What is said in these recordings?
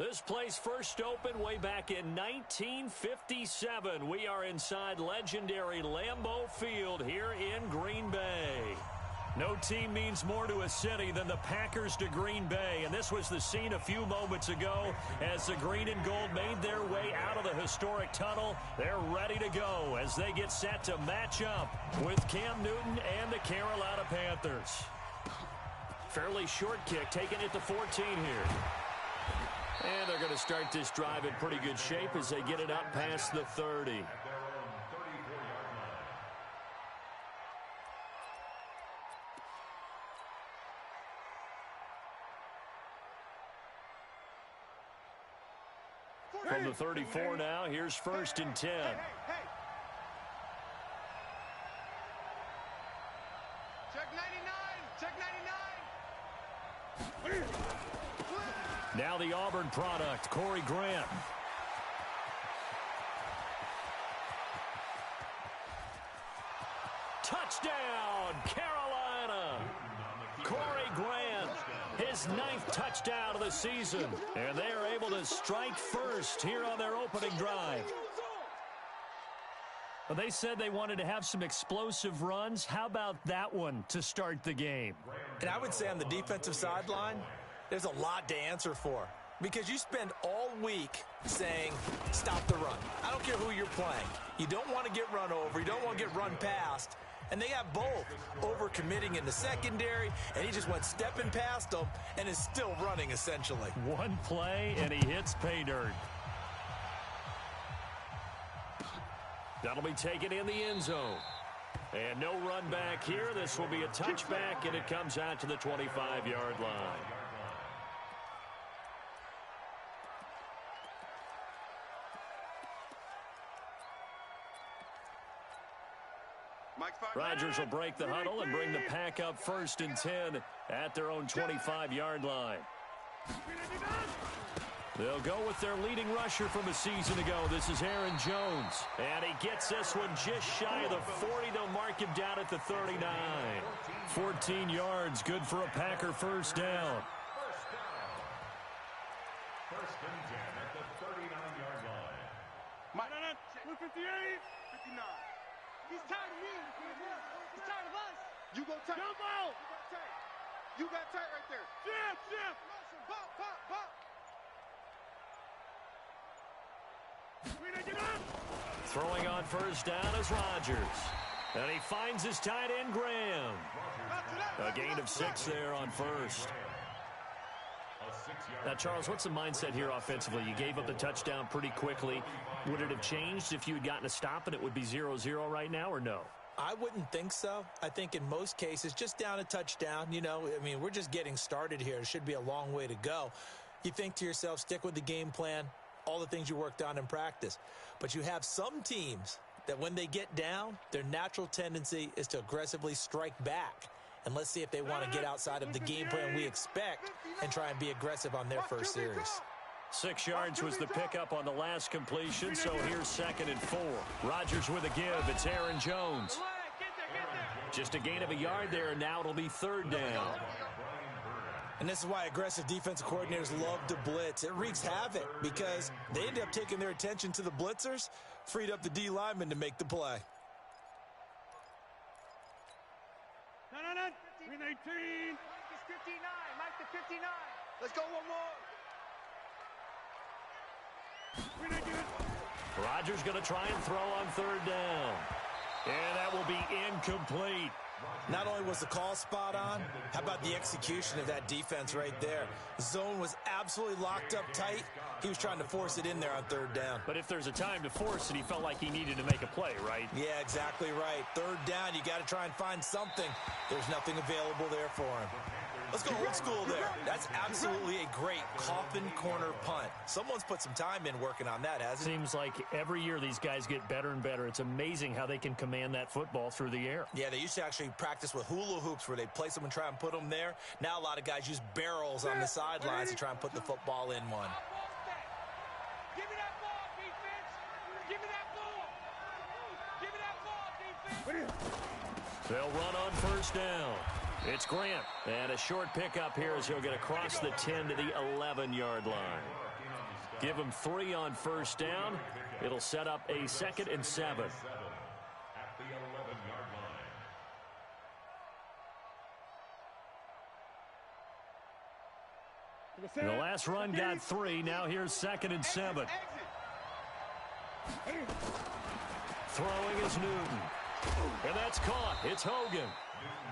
This place first opened way back in 1957. We are inside legendary Lambeau Field here in Green Bay. No team means more to a city than the Packers to Green Bay, and this was the scene a few moments ago as the green and gold made their way out of the historic tunnel. They're ready to go as they get set to match up with Cam Newton and the Carolina Panthers. Fairly short kick, taking it to 14 here. And they're going to start this drive in pretty good shape as they get it up past the 30. From the 34 now, here's 1st and 10. Check 99! Check 99! Now the Auburn product, Corey Grant. Touchdown, Carolina! Corey Grant, his 9th touchdown of the season. And they are able to strike first here on their opening drive. Well, they said they wanted to have some explosive runs. How about that one to start the game? And I would say on the defensive sideline, there's a lot to answer for. Because you spend all week saying, stop the run. I don't care who you're playing. You don't want to get run over. You don't want to get run past. And they have both over-committing in the secondary, and he just went stepping past them and is still running, essentially. One play, and he hits pay dirt. That'll be taken in the end zone. And no run back here. This will be a touchback, and it comes out to the 25-yard line. Rodgers will break the huddle and bring the pack up 1st and 10 at their own 25-yard line. They'll go with their leading rusher from a season ago. This is Aaron Jones. And he gets this one just shy of the 40. They'll mark him down at the 39. 14 yards, good for a Packer 1st down. 1st and 10 at the 39-yard line. 158, 59. He's tired of me. He's tired of us. You go tight. Jump out. You got tight right there. Shift. Pop. Throwing on 1st down is Rodgers. And he finds his tight end, Graham. A gain of 6 there on 1st. Now, Charles, what's the mindset here offensively? You gave up the touchdown pretty quickly. Would it have changed if you had gotten a stop and it would be 0-0 right now, or no? I wouldn't think so. I think in most cases, just down a touchdown, we're just getting started here. It should be a long way to go. You think to yourself, stick with the game plan, all the things you worked on in practice. But you have some teams that when they get down, their natural tendency is to aggressively strike back. And let's see if they want to get outside of the game plan we expect and try and be aggressive on their first series. 6 yards was the pickup on the last completion, so here's 2nd and 4. Rodgers with a give. It's Aaron Jones. Just a gain of a yard there, and now it'll be 3rd down. And this is why aggressive defensive coordinators love to blitz. It wreaks havoc because they end up taking their attention to the blitzers, freed up the D lineman to make the play. 18. Mike is 59. Mike to 59. Let's go one more. Rodgers going to try and throw on 3rd down. And that will be incomplete. Not only was the call spot on, how about the execution of that defense right there? The zone was absolutely locked up tight. He was trying to force it in there on 3rd down. But if there's a time to force it, he felt like he needed to make a play, right? Yeah, exactly right. 3rd down, you got to try and find something. There's nothing available there for him. Let's go old school there. That's absolutely a great coffin corner punt. Someone's put some time in working on that, hasn't it? Seems like every year these guys get better and better. It's amazing how they can command that football through the air. Yeah, they used to actually practice with hula hoops where they'd place them and try and put them there. Now a lot of guys use barrels on the sidelines to try and put the football in one. Give me that ball, defense. Give me that ball. Give me that ball, defense. They'll run on 1st down. It's Grant, and a short pickup here as he'll get across the 10 to the 11-yard line. Give him 3 on first down. It'll set up a 2nd and 7. At the 11-yard line. The last run got 3. Now here's 2nd and 7. Throwing is Newton. And that's caught. It's Hogan.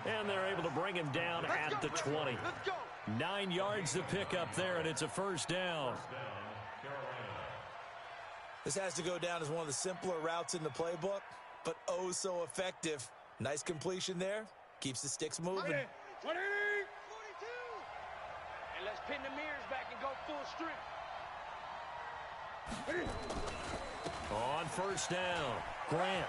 And they're able to bring him down at the 20. 9 yards to pick up there, and it's a first down. This has to go down as one of the simpler routes in the playbook, but oh so effective. Nice completion there. Keeps the sticks moving. 20. 42. And let's pin the mirrors back and go full strength. On first down, Grant.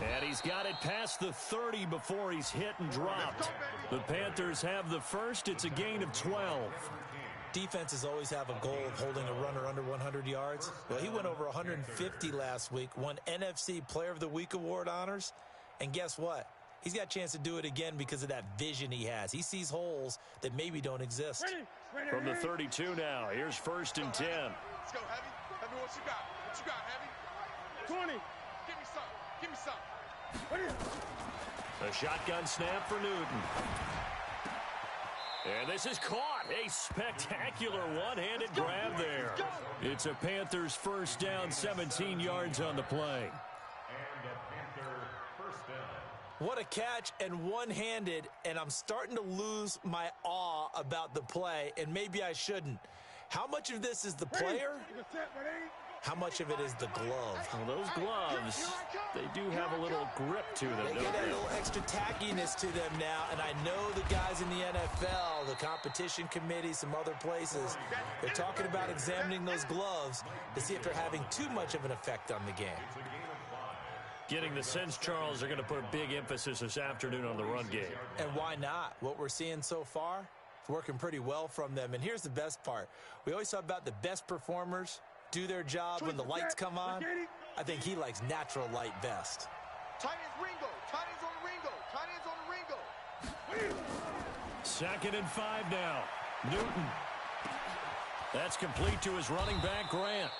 And he's got it past the 30 before he's hit and dropped. The Panthers have the first. It's a gain of 12. Defenses always have a goal of holding a runner under 100 yards. Well, he went over 150 last week, won NFC Player of the Week award honors. And guess what? He's got a chance to do it again because of that vision he has. He sees holes that maybe don't exist. From the 32 now, here's 1st and 10. Let's go, Heavy. Heavy, what you got? What you got, Heavy? 20. Give me some. Give me some. A shotgun snap for Newton. And this is caught. A spectacular one-handed grab there. It's a Panthers first down, 17 yards on the play. And a Panther first down. What a catch, and one-handed, and I'm starting to lose my awe about the play, and maybe I shouldn't. How much of this is the player? How much of it is the glove? Well, those gloves, they do have a little grip to them, They don't get a they? little extra tackiness to them now, and I know the guys in the NFL, the competition committee, some other places, they're talking about examining those gloves to see if they're having too much of an effect on the game. Getting the sense, Charles, they're going to put a big emphasis this afternoon on the run game. And why not? What we're seeing so far, it's working pretty well from them. And here's the best part. We always talk about the best performers do their job when the lights come on. I think he likes natural light best. Tight ends Ringo. Tight ends on the Ringo. Tight ends on the Ringo. 2nd and 5 now. Newton. That's complete to his running back, Grant.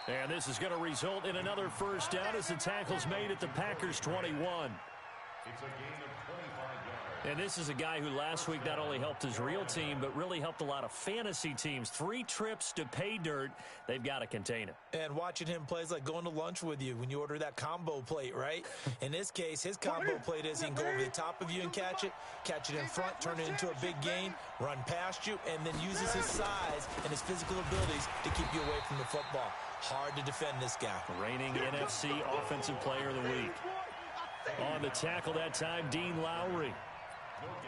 And this is going to result in another first down as the tackle's made at the Packers' 21. It's a gain of 25 yards. And this is a guy who last week not only helped his real team, but really helped a lot of fantasy teams. 3 trips to pay dirt. They've got to contain him. And watching him play is like going to lunch with you when you order that combo plate, right? In this case, his combo plate is he can go over the top of you and catch it in front, turn it into a big gain, run past you, and then uses his size and his physical abilities to keep you away from the football. Hard to defend this guy. Reigning NFC Offensive Player of the Week. On the tackle that time, Dean Lowry.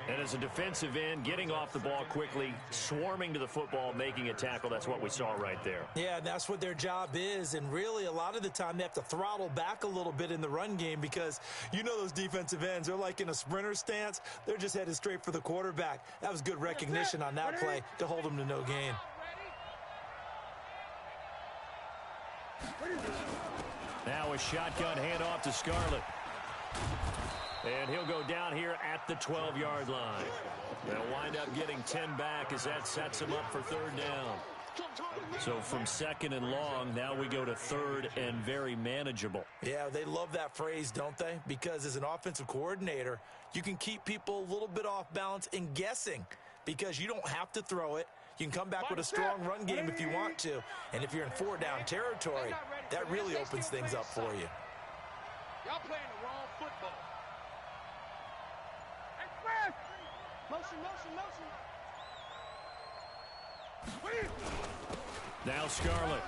And as a defensive end, getting off the ball quickly, swarming to the football, making a tackle. That's what we saw right there. Yeah, that's what their job is. And really, a lot of the time, they have to throttle back a little bit in the run game because you know those defensive ends, they're like in a sprinter stance. They're just headed straight for the quarterback. That was good recognition on that play to hold them to no gain. Now a shotgun handoff to Scarlett. And he'll go down here at the 12-yard line. They'll wind up getting 10 back as that sets him up for 3rd down. So from 2nd and long, now we go to 3rd and very manageable. Yeah, they love that phrase, don't they? Because as an offensive coordinator, you can keep people a little bit off balance and guessing because you don't have to throw it. You can come back with a strong run game if you want to. And if you're in 4-down territory, that really opens things up for you. Y'all playing the wrong football. Motion, motion, motion. Now Scarlett.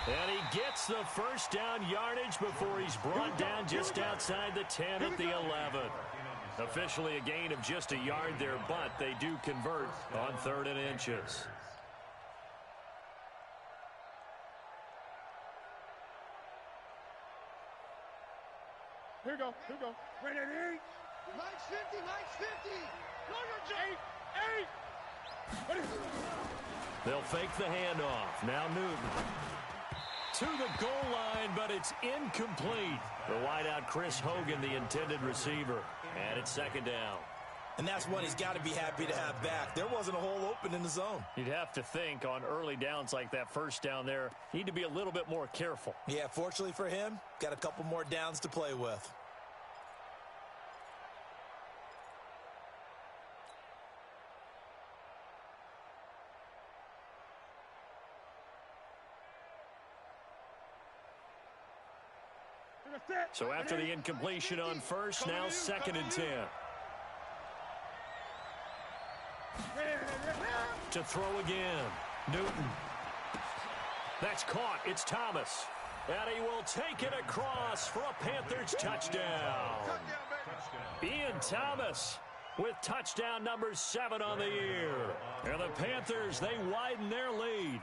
And he gets the first down yardage before he's brought down just outside the 10 at the 11. Officially a gain of just a yard there, but they do convert on 3rd and inches. Here we go, here we go. Ready, ready. Mike's 50, Mike's 50. Go your 8. They'll fake the handoff. Now Newton. To the goal line, but it's incomplete. The wideout, Chris Hogan, the intended receiver. And it's 2nd down. And that's one he's got to be happy to have back. There wasn't a hole open in the zone. You'd have to think on early downs like that first down there, need to be a little bit more careful. Yeah, fortunately for him, got a couple more downs to play with. So after the incompletion on first, now 2nd and 10. To throw again. Newton. That's caught. It's Thomas. And he will take it across for a Panthers touchdown. Ian Thomas with touchdown number 7 on the year. And the Panthers, they widen their lead.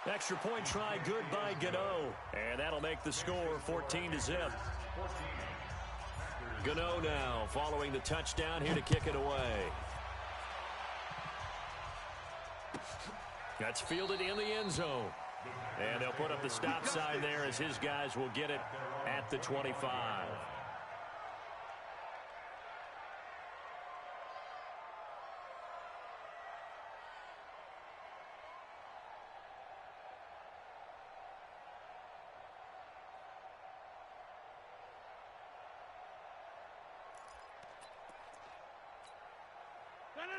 Extra point try good by Gano. And that'll make the score 14-0. Gano now following the touchdown here to kick it away. That's fielded in the end zone. And they'll put up the stop sign there as his guys will get it at the 25.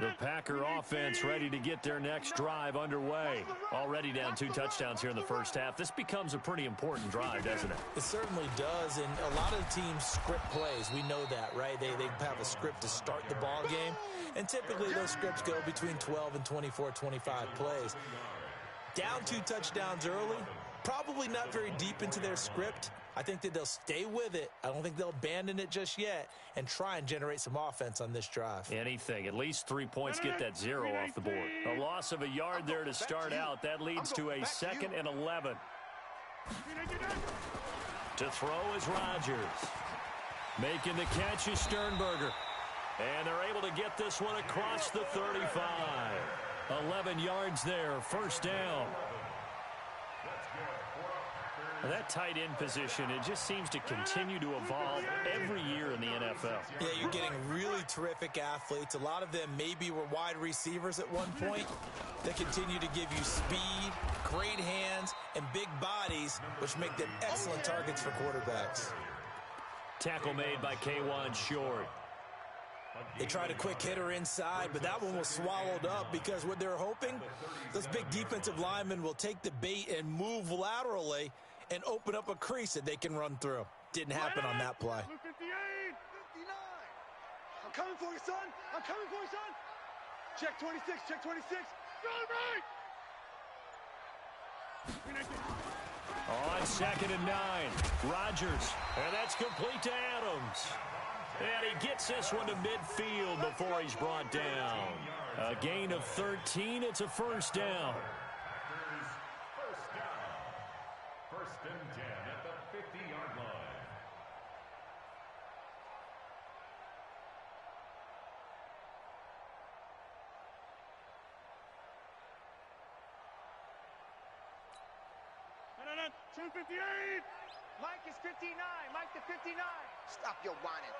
The Packer offense ready to get their next drive underway. Already down 2 touchdowns here in the first half. This becomes a pretty important drive, doesn't it? It certainly does, and a lot of teams script plays. We know that, right? They have a script to start the ball game, and typically those scripts go between 12 and 24, 25 plays. Down 2 touchdowns early, probably not very deep into their script. I think that they'll stay with it. I don't think they'll abandon it just yet and try and generate some offense on this drive. Anything. At least 3 points, get that 0 off the board. A loss of a yard there to start out. That leads to a 2nd and 11. To throw is Rodgers. Making the catch is Sternberger. And they're able to get this one across the 35. 11 yards there. First down. That tight end position, it just seems to continue to evolve every year in the NFL. Yeah, you're getting really terrific athletes. A lot of them maybe were wide receivers at one point. They continue to give you speed, great hands, and big bodies, which make them excellent targets for quarterbacks. Tackle made by K'Wan Short. They tried a quick hitter inside, but that one was swallowed up because what they're hoping, those big defensive linemen will take the bait and move laterally and open up a crease that they can run through. Didn't happen on that play. 58, 59. I'm coming for you, son. I'm coming for you, son. Check 26, check 26. Go right. On 2nd and 9, Rodgers. And that's complete to Adams. And he gets this one to midfield before he's brought down. A gain of 13. It's a first down. First and 10 at the 50-yard line. No. 258. Mike is 59. Mike to 59. Stop your whining.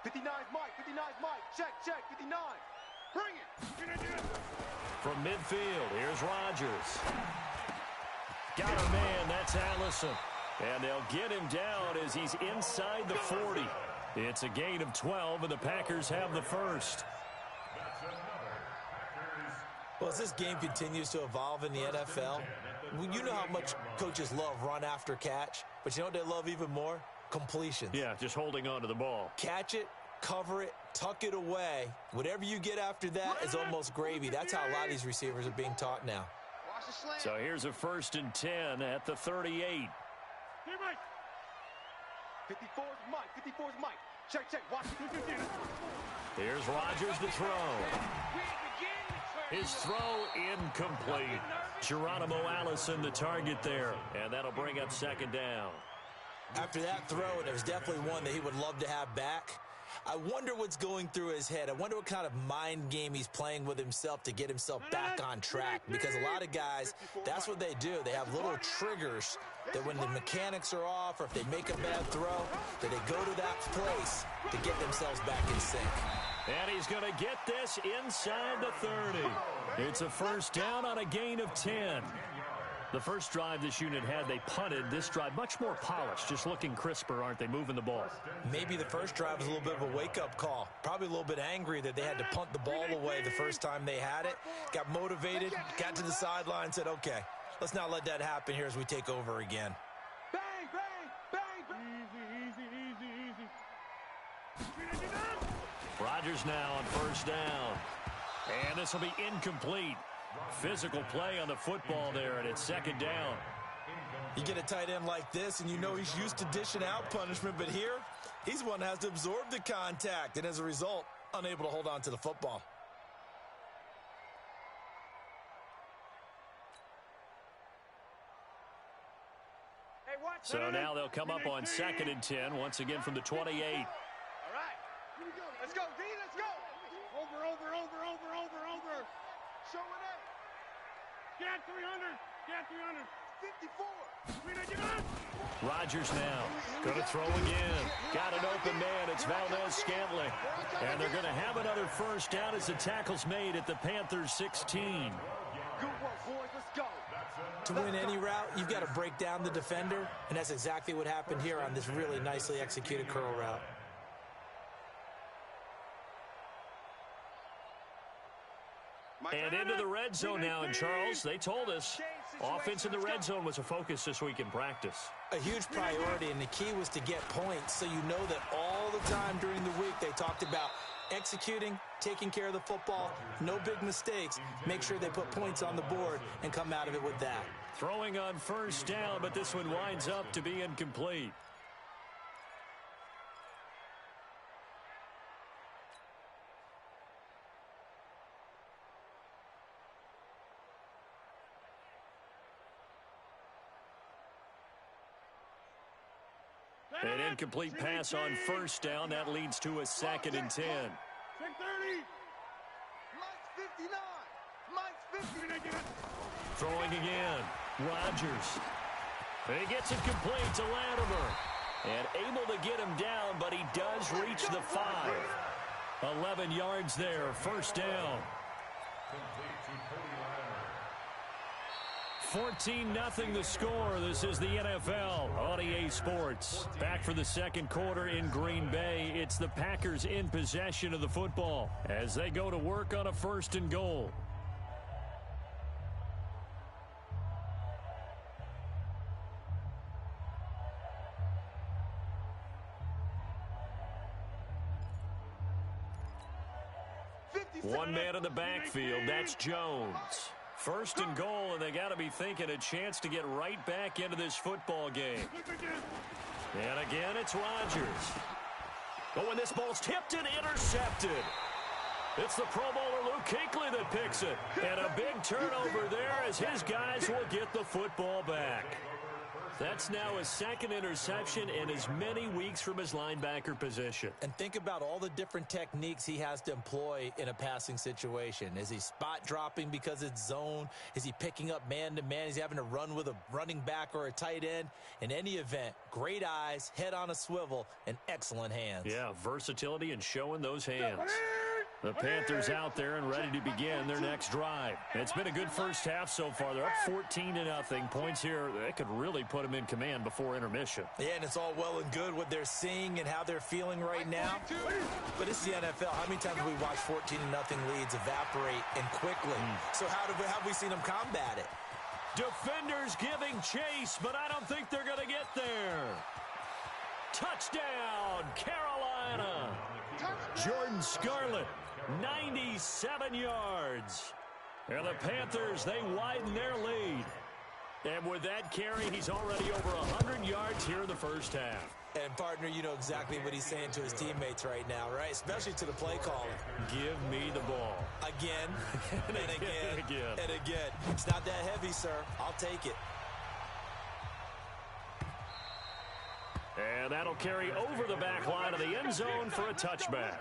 59 is Mike. 59 is Mike. Check. 59. Bring it. From midfield, here's Rodgers. Got a man, that's Allison. And they'll get him down as he's inside the 40. It's a gain of 12, and the Packers have the first. Well, as this game continues to evolve in the NFL, you know how much coaches love run after catch, but you know what they love even more? Completions. Yeah, just holding on to the ball. Catch it, cover it, tuck it away. Whatever you get after that is almost gravy. That's how a lot of these receivers are being taught now. So here's a 1st and 10 at the 38. Here, Mike. 54 is Mike. 54 is Mike. Check. Watch. Here's Rodgers to throw. His throw incomplete. Geronimo Allison the target there. And that'll bring up 2nd down. After that throw, it was definitely one that he would love to have back. I wonder what's going through his head. I wonder what kind of mind game he's playing with himself to get himself back on track. Because a lot of guys, that's what they do. They have little triggers that when the mechanics are off or if they make a bad throw, that they go to that place to get themselves back in sync. And he's going to get this inside the 30. It's a first down on a gain of 10. The first drive this unit had, they punted. This drive, much more polished, just looking crisper, aren't they, moving the ball? Maybe the first drive was a little bit of a wake-up call. Probably a little bit angry that they had to punt the ball away the first time they had it. Got motivated, got to the sideline, said, okay, let's not let that happen here as we take over again. Bang, bang, bang, bang. Easy, easy, easy. Rodgers now on first down. And this will be incomplete. Physical play on the football there, and it's second down. You get a tight end like this, and you know he's used to dishing out punishment, but here, he's one that has to absorb the contact, and as a result, unable to hold on to the football. Hey, watch. So now they'll come up on 2nd and 10, once again from the 28. All right. Let's go, D. Let's go. Over. Showing up. Get 300. Get 300. 54. Rodgers now going to throw again. Got an open man. It's Valdez-Scantling. And they're going to have another first down as the tackle's made at the Panthers' 16. Good work, boys. Let's go. To win any route, you've got to break down the defender, and that's exactly what happened here on this really nicely executed curl route. And into the red zone now, and Charles, they told us offense in the red zone was a focus this week in practice. A huge priority, and the key was to get points, so you know that all the time during the week they talked about executing, taking care of the football, no big mistakes, make sure they put points on the board and come out of it with that. Throwing on first down, but this one winds up to be incomplete. An incomplete pass on first down. That leads to a 2nd and 10. 630. Mike's 59. Mike's 50. Throwing again. Rodgers. He gets it complete to Latimer. And able to get him down, but he does reach the 5. 11 yards there. First down. 14-0 the score. This is the NFL on EA Sports. Back for the second quarter in Green Bay. It's the Packers in possession of the football as they go to work on a 1st and goal. One man in the backfield. That's Jones. 1st and goal, and they got to be thinking a chance to get right back into this football game. And again, it's Rodgers. Oh, and this ball's tipped and intercepted. It's the Pro Bowler Luke Kuechly that picks it. And a big turnover there as his guys will get the football back. That's now his 2nd interception in as many weeks from his linebacker position. And think about all the different techniques he has to employ in a passing situation. Is he spot dropping because it's zone? Is he picking up man-to-man? Is he having to run with a running back or a tight end? In any event, great eyes, head on a swivel, and excellent hands. Yeah, versatility and showing those hands. The Panthers out there and ready to begin their next drive. It's been a good first half so far. They're up 14-0. Points here, they could really put them in command before intermission. Yeah, and it's all well and good what they're seeing and how they're feeling right now. But it's the NFL. How many times have we watched 14-0 leads evaporate and quickly? So how have we seen them combat it? Defenders giving chase, but I don't think they're going to get there. Touchdown, Carolina. Jordan Scarlett, 97 yards. And the Panthers, they widen their lead. And with that carry, he's already over 100 yards here in the first half. And, partner, you know exactly what he's saying to his teammates right now, right? Especially to the play caller. Give me the ball. Again, and again, again. and again. It's not that heavy, sir. I'll take it. And that'll carry over the back line of the end zone for a touchback.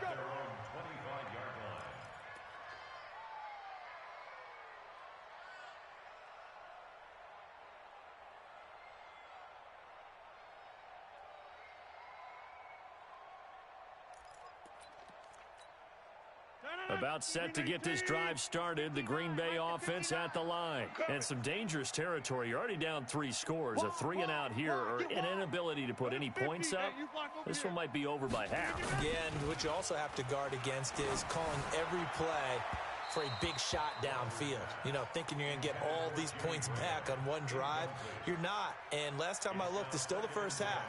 About set to get this drive started, the Green Bay offense at the line. And some dangerous territory. You're already down 3 scores. A 3-and-out here, or an inability to put any points up. This one might be over by half. Again, what you also have to guard against is calling every play for a big shot downfield. You know, thinking you're going to get all these points back on one drive. You're not. And last time I looked, it's still the first half.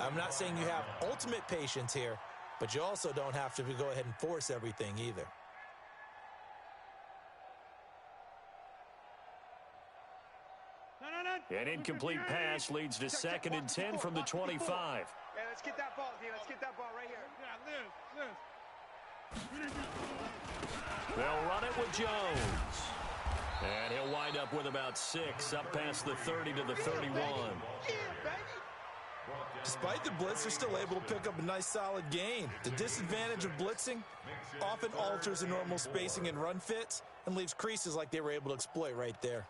I'm not saying you have ultimate patience here, but you also don't have to go ahead and force everything either. An incomplete pass leads to 2nd and 10 from the 25. Yeah, let's get that ball, D. Let's get that ball right here. Yeah, They'll run it with Jones. And he'll wind up with about 6, up past the 30 to the 31. Despite the blitz, they're still able to pick up a nice solid gain. The disadvantage of blitzing often alters the normal spacing and run fits and leaves creases like they were able to exploit right there.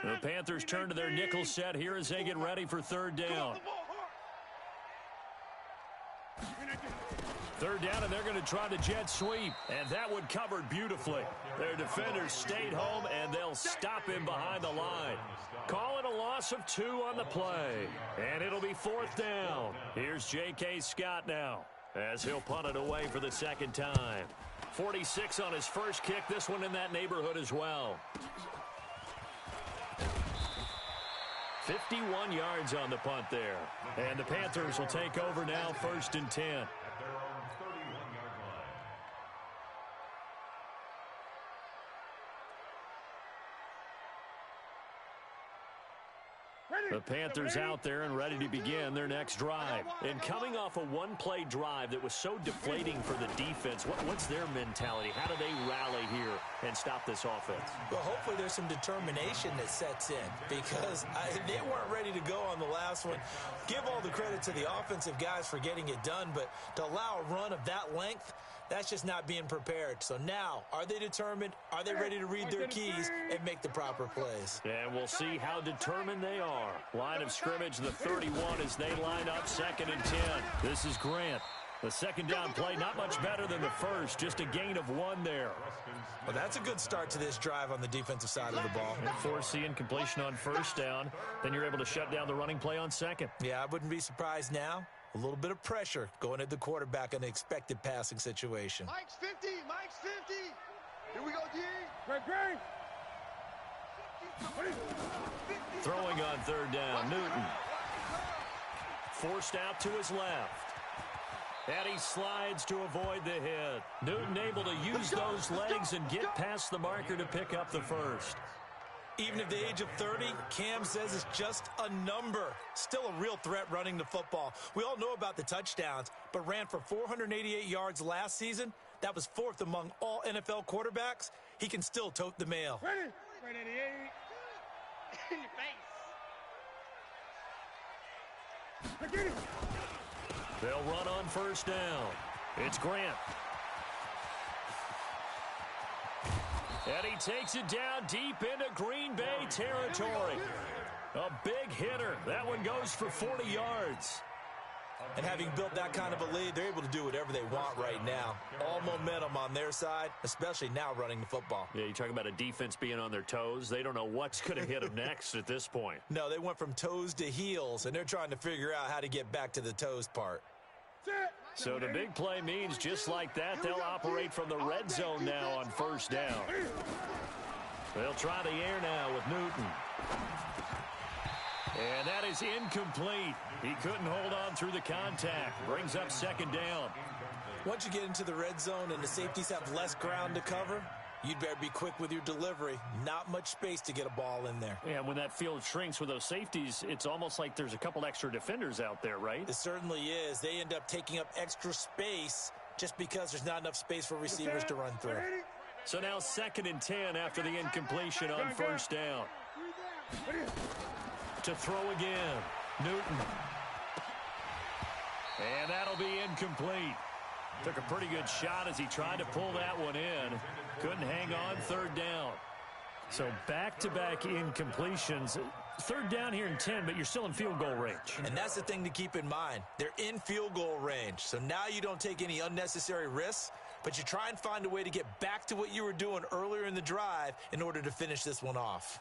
The Panthers turn to their nickel set here as they get ready for 3rd down. 3rd down, and they're going to try to jet sweep. And that one covered beautifully. Their defenders stayed home, and they'll stop him behind the line. Call it a loss of 2 on the play. And it'll be 4th down. Here's J.K. Scott now as he'll punt it away for the 2nd time. 46 on his first kick. This one in that neighborhood as well. 51 yards on the punt there. And the Panthers will take over now, 1st and 10. The Panthers out there and ready to begin their next drive. And coming off a one-play drive that was so deflating for the defense, what's their mentality? How do they rally here and stop this offense? Well, hopefully there's some determination that sets in because they weren't ready to go on the last one. Give all the credit to the offensive guys for getting it done, but to allow a run of that length, that's just not being prepared. So now, are they determined? Are they ready to read their keys and make the proper plays? And we'll see how determined they are. Line of scrimmage, the 31 as they line up, 2nd and 10. This is Grant. The 2nd down play, not much better than the first, just a gain of 1 there. Well, that's a good start to this drive on the defensive side of the ball. And force the incompletion on 1st down. Then you're able to shut down the running play on 2nd. Yeah, I wouldn't be surprised now. A little bit of pressure going at the quarterback in an expected passing situation. Mike's 50. Mike's 50. Here we go, D. Great. Throwing on 3rd down, Newton. Forced out to his left. And he slides to avoid the hit. Newton able to use those legs and get past the marker to pick up the 1st. Even at the age of 30, Cam says it's just a number. Still a real threat running the football. We all know about the touchdowns, but ran for 488 yards last season. That was 4th among all NFL quarterbacks. He can still tote the mail. Ready? 88. In your face. Get it. They'll run on 1st down. It's Grant. And he takes it down deep into Green Bay territory. A big hitter. That one goes for 40 yards. And having built that kind of a lead, they're able to do whatever they want right now. All momentum on their side, especially now running the football. Yeah, you talk about a defense being on their toes. They don't know what's going to hit them next at this point. No, they went from toes to heels, and they're trying to figure out how to get back to the toes part. So the big play means just like that, they'll operate from the red zone now on 1st down. They'll try the air now with Newton. And that is incomplete. He couldn't hold on through the contact. Brings up 2nd down. Once you get into the red zone and the safeties have less ground to cover, you'd better be quick with your delivery. Not much space to get a ball in there. Yeah, when that field shrinks with those safeties, it's almost like there's a couple extra defenders out there, right? It certainly is. They end up taking up extra space just because there's not enough space for receivers to run through. So now 2nd and 10 after the incompletion on 1st down. To throw again. Newton. And that'll be incomplete. Took a pretty good shot as he tried to pull that one in. Couldn't hang on. Third down. So back-to-back incompletions. Third down here in 10, but you're still in field goal range. And that's the thing to keep in mind. They're in field goal range. So now you don't take any unnecessary risks, but you try and find a way to get back to what you were doing earlier in the drive in order to finish this one off.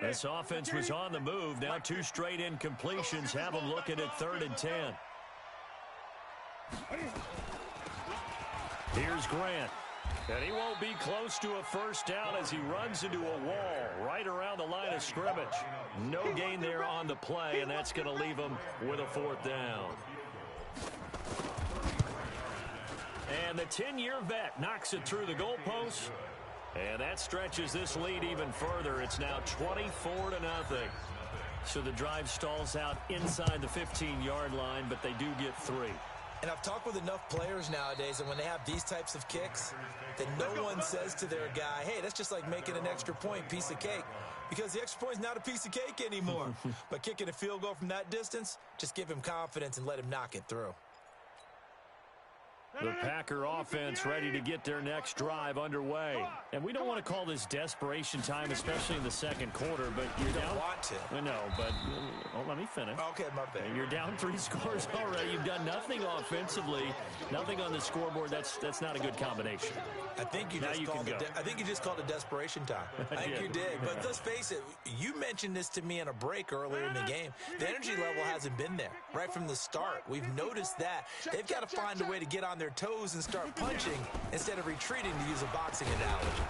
This offense was on the move. Now 2 straight incompletions have them looking at 3rd and 10. Here's Grant. And he won't be close to a first down as he runs into a wall right around the line of scrimmage. No gain there on the play, and that's going to leave him with a 4th down. And the 10-year vet knocks it through the goalpost. And that stretches this lead even further. It's now 24-0. So the drive stalls out inside the 15-yard line, but they do get 3. And I've talked with enough players nowadays, and when they have these types of kicks, that no one says to their guy, hey, that's just like making an extra point, piece of cake. Because the extra point is not a piece of cake anymore. But kicking a field goal from that distance, just give him confidence and let him knock it through. The Packer offense ready to get their next drive underway. And we don't want to call this desperation time, especially in the second quarter, but you're down. Want to. I know, but let me finish. Okay, my bad. You're down 3 scores already. You've done nothing offensively, nothing on the scoreboard. That's not a good combination. I think you just called it desperation time. I think you did. But let's face it, you mentioned this to me in a break earlier in the game. The energy level hasn't been there right from the start. We've noticed that. They've got to find a way to get on their toes and start punching instead of retreating, to use a boxing analogy.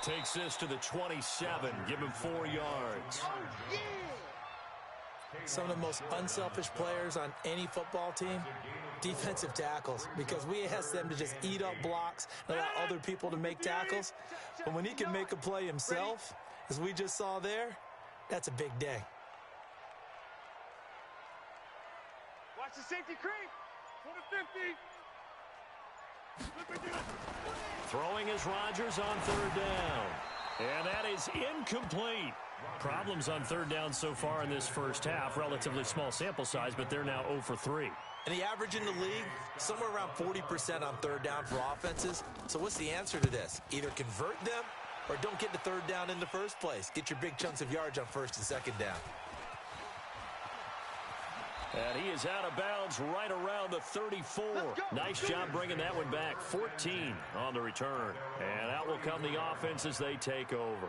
Takes this to the 27. Give him 4 yards. Some of the most unselfish players on any football team, defensive tackles, because we ask them to just eat up blocks and allow other people to make tackles. But when he can make a play himself, as we just saw there, that's a big day. Watch the safety creep. For the 50. Throwing is Rodgers on 3rd down. And that is incomplete. Problems on 3rd down so far in this first half. Relatively small sample size, but they're now 0 for 3. And the average in the league, somewhere around 40% on 3rd down for offenses. So what's the answer to this? Either convert them or don't get the 3rd down in the first place. Get your big chunks of yards on 1st and 2nd down. And he is out of bounds right around the 34. Nice job bringing that one back. 14 on the return. And out will come the offense as they take over.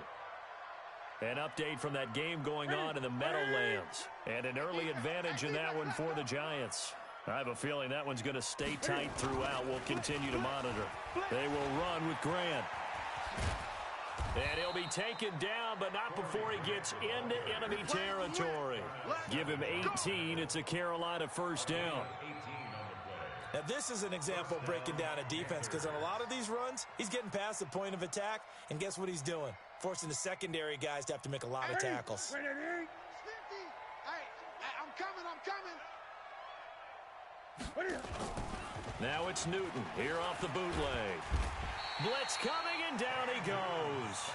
An update from that game going on in the Meadowlands. And an early advantage in that one for the Giants. I have a feeling that one's going to stay tight throughout. We'll continue to monitor. They will run with Grant. And he'll be taken down, but not before he gets into enemy territory. Give him 18. It's a Carolina 1st down. Now, this is an example of breaking down a defense, because on a lot of these runs, he's getting past the point of attack, and guess what he's doing? Forcing the secondary guys to have to make a lot of tackles. I'm coming. Now it's Newton here off the bootleg. Blitz coming, and down he goes.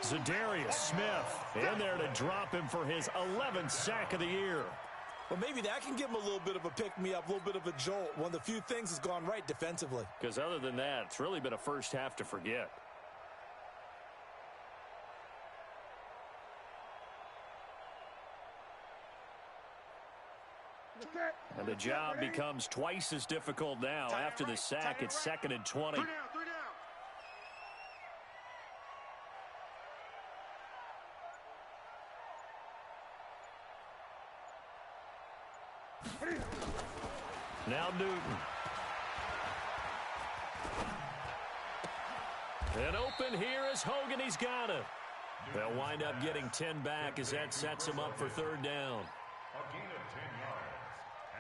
Zadarius Smith in there to drop him for his 11th sack of the year. Well, maybe that can give him a little bit of a pick-me-up, a little bit of a jolt. One of the few things has gone right defensively. Because other than that, it's really been a first half to forget. And the job becomes twice as difficult now. After the sack, it's 2nd and 20. 3 down. Now Newton. And open here is Hogan. He's got it. They'll wind up getting 10 back as that sets him up for 3rd down.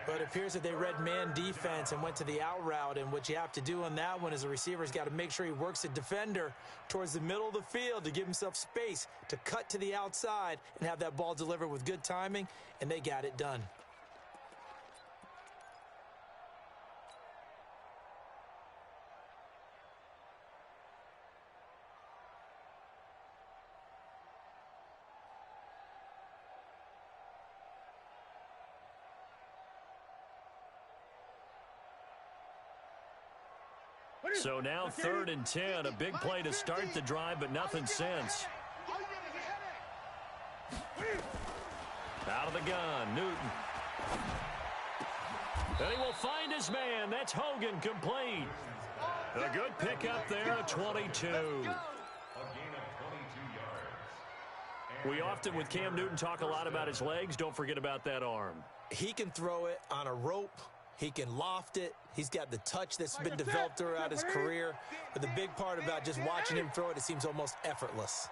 But it appears that they read man defense and went to the out route, and what you have to do on that one is the receiver's got to make sure he works the defender towards the middle of the field to give himself space to cut to the outside and have that ball delivered with good timing, and they got it done. So now 3rd and 10, a big play to start the drive, but nothing since. Out of the gun, Newton. And he will find his man. That's Hogan, complete. A good pickup there at 22. We often, with Cam Newton, talk a lot about his legs. Don't forget about that arm. He can throw it on a rope. He can loft it. He's got the touch that's been developed throughout his career. But the big part about just watching him throw it seems almost effortless.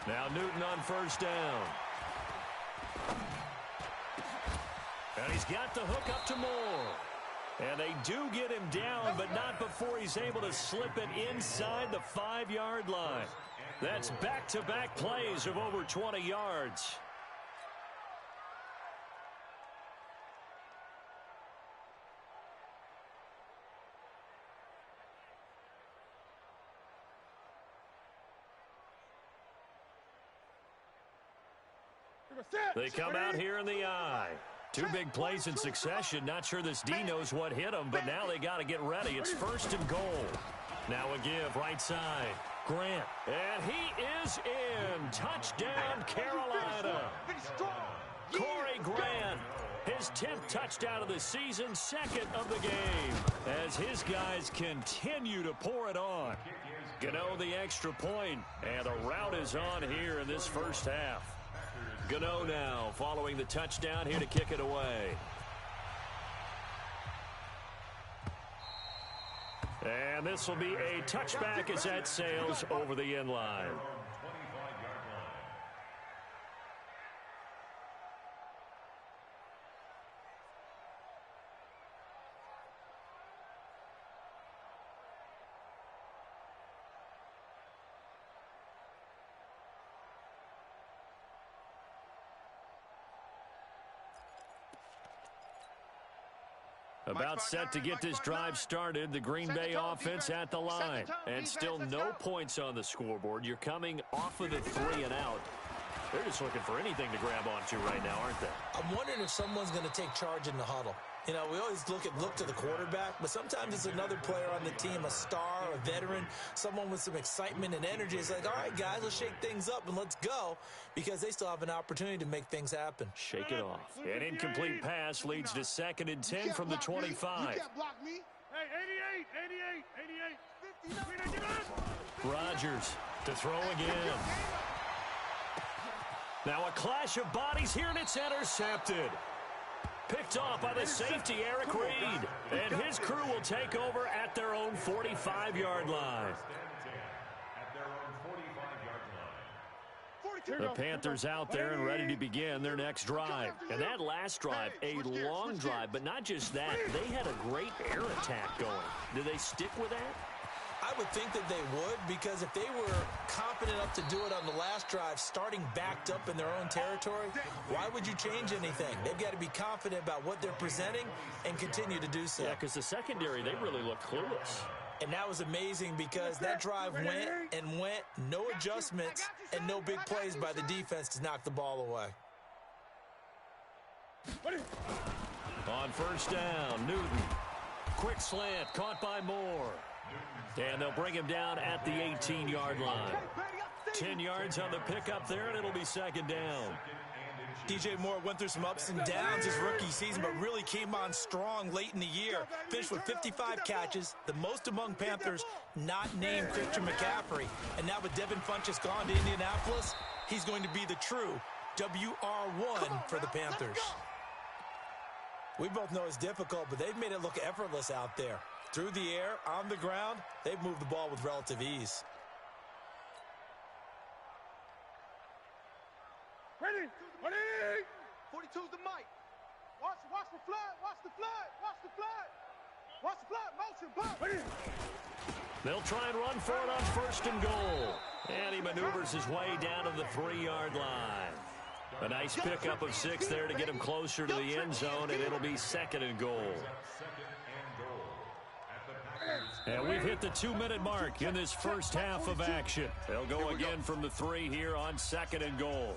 Now Newton on 1st down. And he's got the hook up to Moore. And they do get him down, but not before he's able to slip it inside the 5-yard line. That's back-to-back plays of over 20 yards. They come out here in the eye. 2 big plays in succession. Not sure this D knows what hit him, but now they got to get ready. It's 1st and goal. Now a give, right side. Grant. And he is in. Touchdown, Carolina. Corey Grant. His 10th touchdown of the season, 2nd of the game. As his guys continue to pour it on. Gano the extra point, and a rout is on here in this first half. Gano now following the touchdown here to kick it away. And this will be a touchback as that sails over the end line. About set to get this drive started. The Green Bay offense at the line. And still no points on the scoreboard. You're coming off of the 3 and out. They're just looking for anything to grab onto right now, aren't they? I'm wondering if someone's going to take charge in the huddle. You know, we always look to the quarterback, but sometimes it's another player on the team, a star, a veteran, someone with some excitement and energy. It's like, all right, guys, let's shake things up and let's go, because they still have an opportunity to make things happen. Shake it off. An incomplete pass leads to 2nd and 10 from the 25. You can't block me. Hey, 88. Rodgers to throw again. Now a clash of bodies here, and it's intercepted. Picked off by the safety, Eric Reed. And his crew will take over at their own 45-yard line. The Panthers out there and ready to begin their next drive. And that last drive, a long drive, but not just that. They had a great air attack going. Do they stick with that? I would think that they would, because if they were confident enough to do it on the last drive, starting backed up in their own territory, why would you change anything? They've got to be confident about what they're presenting and continue to do so. Yeah, because the secondary, they really look clueless. And that was amazing, because that drive went and went, no adjustments, and no big plays by the defense to knock the ball away. On 1st down, Newton. Quick slant, caught by Moore. And they'll bring him down at the 18-yard line. 10 yards on the pickup there, and it'll be 2nd down. DJ Moore went through some ups and downs his rookie season, but really came on strong late in the year. Finished with 55 catches, the most among Panthers not named Christian McCaffrey. And now with Devin Funchess gone to Indianapolis, he's going to be the true WR1 for the Panthers. We both know it's difficult, but they've made it look effortless out there. Through the air, on the ground, they've moved the ball with relative ease. Ready? 42's the mic. Watch the flood. Watch the flood. Motion, block. They'll try and run for it on 1st and goal. And he maneuvers his way down to the 3-yard line. A nice pickup of 6 there to get him closer to the end zone, and it'll be 2nd and goal. And we've hit the 2-minute mark in this first half of action. They'll go again from the 3 here on 2nd and goal.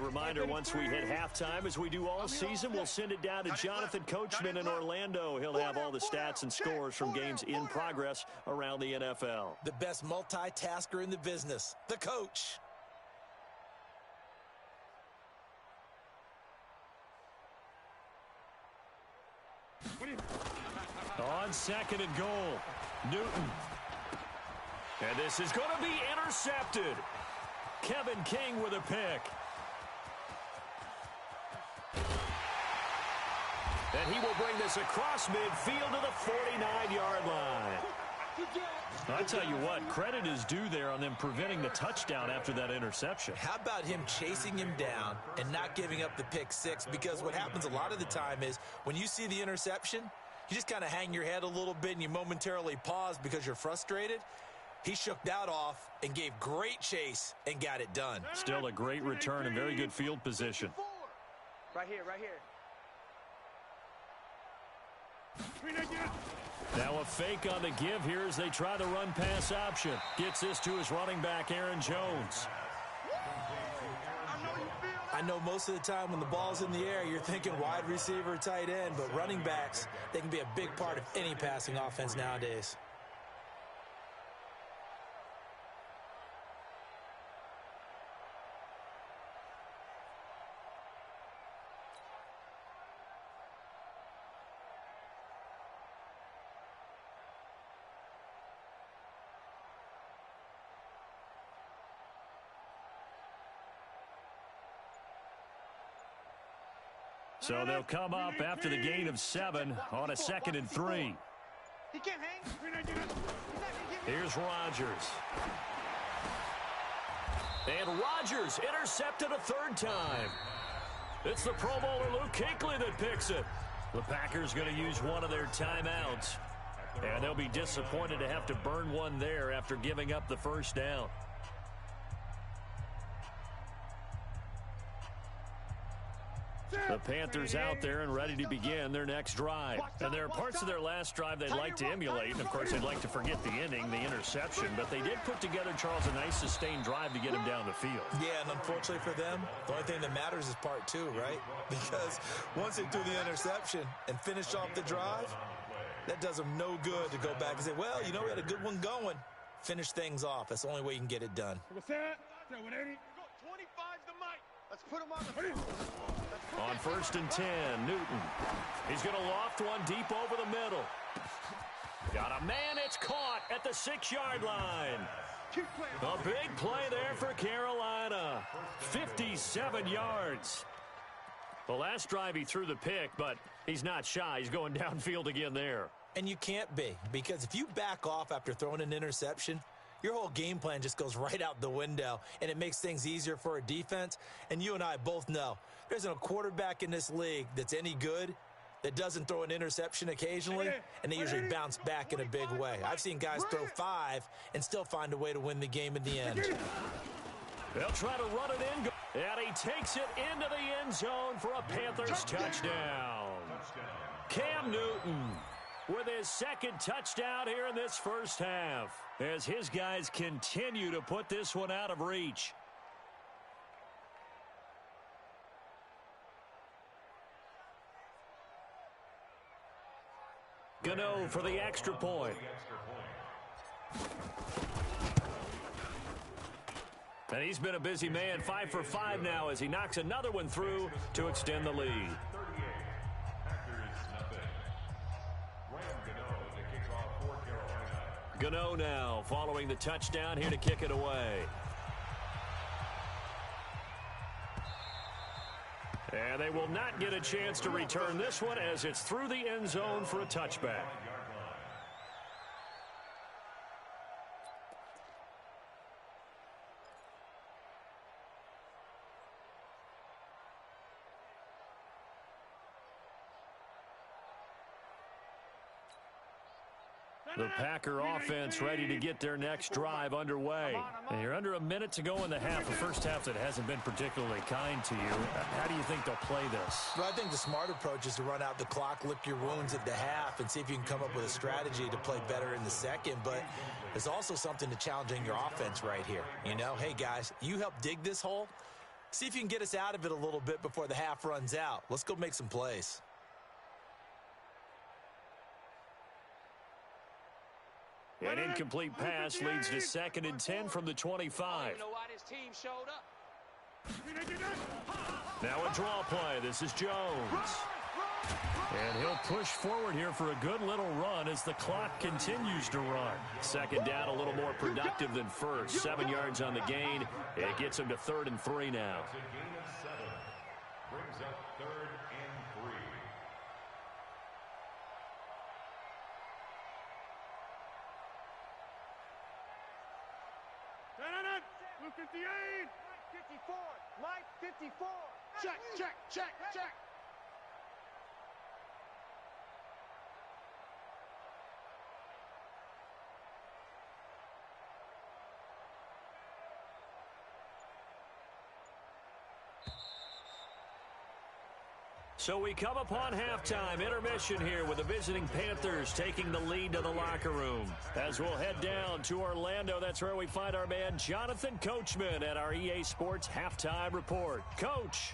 reminder, once we hit halftime, as we do all season, we'll send it down to Jonathan Coachman in Orlando. He'll have all the stats and scores from games in progress around the NFL. The best multitasker in the business, the coach. On second and goal, Newton. And this is going to be intercepted. Kevin King with a pick. And he will bring this across midfield to the 49-yard line. I tell you what, credit is due there on them preventing the touchdown after that interception. How about him chasing him down and not giving up the pick six? Because what happens a lot of the time is when you see the interception, you just kind of hang your head a little bit and you momentarily pause because you're frustrated. He shook that off and gave great chase and got it done. Still a great return and very good field position. Right here, right here. Now a fake on the give here as they try the run-pass option. Gets this to his running back, Aaron Jones. I know most of the time when the ball's in the air, you're thinking wide receiver, tight end, but running backs, they can be a big part of any passing offense nowadays. So they'll come up after the gain of 7 on a 2nd and 3. He can't hang. Here's Rodgers. And Rodgers intercepted a 3rd time. It's the Pro Bowler Luke Kuechly that picks it. The Packers going to use one of their timeouts. And they'll be disappointed to have to burn one there after giving up the 1st down. The Panthers out there and ready to begin their next drive. And there are parts of their last drive they'd like to emulate. And, of course, they'd like to forget the inning, the interception. But they did put together, Charles, a nice sustained drive to get him down the field. Yeah, and unfortunately for them, the only thing that matters is part 2, right? Because once they do the interception and finish off the drive, that does them no good to go back and say, well, you know, we had a good one going. Finish things off. That's the only way you can get it done. What's that? 180. 25's the mic. Let's put him on the field. On 1st and 10, Newton. He's going to loft one deep over the middle. Got a man, it's caught at the 6-yard line. A big play there for Carolina. 57 yards. The last drive he threw the pick, but he's not shy. He's going downfield again there. And you can't be, because if you back off after throwing an interception, your whole game plan just goes right out the window, and it makes things easier for a defense. And you and I both know there isn't a quarterback in this league that's any good that doesn't throw an interception occasionally, and they usually bounce back in a big way. I've seen guys throw 5 and still find a way to win the game in the end. They'll try to run it in, and he takes it into the end zone for a Panthers touchdown. Cam Newton with his 2nd touchdown here in this 1st half, as his guys continue to put this one out of reach. Gano for the extra point. And he's been a busy man, 5 for 5 now as he knocks another one through to extend the lead. Gano now following the touchdown here to kick it away. And they will not get a chance to return this one as it's through the end zone for a touchback. The Packer offense ready to get their next drive underway. And you're under a minute to go in the half. The first half that hasn't been particularly kind to you. How do you think they'll play this? Well, I think the smart approach is to run out the clock, lick your wounds at the half, and see if you can come up with a strategy to play better in the second. But there's also something to challenging your offense right here. You know, hey, guys, you help dig this hole. See if you can get us out of it a little bit before the half runs out. Let's go make some plays. An incomplete pass leads to 2nd and 10 from the 25. I don't even know why this team showed up. Now a draw play. This is Jones. And he'll push forward here for a good little run as the clock continues to run. 2nd down, a little more productive than first. 7 yards on the gain. It gets him to 3rd and 3 now. It's a gain of 7. Brings up 3rd and 3. Blue 58. 54. Mike 54. Check, check, check, check. So we come upon halftime, intermission here with the visiting Panthers taking the lead to the locker room. As we'll head down to Orlando, that's where we find our man Jonathan Coachman at our EA Sports Halftime Report. Coach.